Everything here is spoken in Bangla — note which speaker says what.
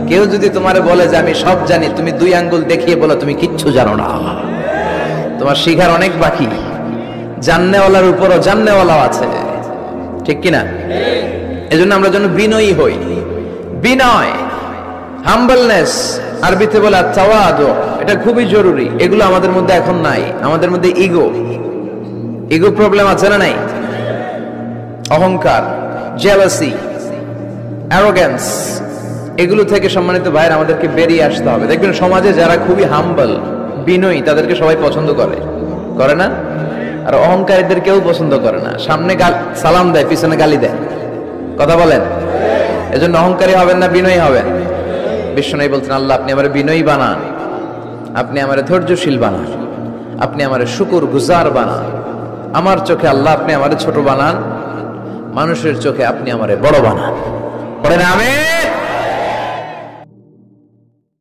Speaker 1: কেউ যদি তোমারে বলে যে আমি সব জানি, তুমি 2 আঙ্গুল দেখিয়ে বলো তুমি কিচ্ছু জানো না, তোমার শিখার অনেক বাকি। জাননেওয়ালার উপরও জাননেওয়ালাও আছে, ঠিক কিনা? এজন্য আমরা যেন বিনয়ী হই। বিনয়, হাম্বলনেস, আরবিতে বলে তাওয়াদু, এটা খুবই জরুরি। এগুলো আমাদের মধ্যে এখন নাই। আমাদের মধ্যে ইগো প্রবলেম আছে না নাই? অহংকার, জেলাসি, অ্যারোগেন্স, এগুলো থেকে সম্মানিত ভাইয়ের আমাদেরকে বেরিয়ে আসতে হবে। দেখবেন সমাজে যারা খুবই হাম্বল, বিনয়ী, তাদেরকে সবাই পছন্দ করে না? আর অহংকারীদের কেউ পছন্দ করে না। সামনে সালাম দেয়, পিছনে গালি দেয়। কথা বলেন? এজন্য অহংকারী হবেন না, বিনয়ী হবেন। বিশ্বনবী বলছেন, আল্লাহ আপনি আমারে বিনয়ী বানান, আপনি আমারে ধৈর্যশীল বানান, আপনি আমারে শুকর গুজার বানান। আমার চোখে আল্লাহ আপনি আমারে ছোট বানান, মানুষের চোখে আপনি আমারে বড় বানান। পড়েন আমিন।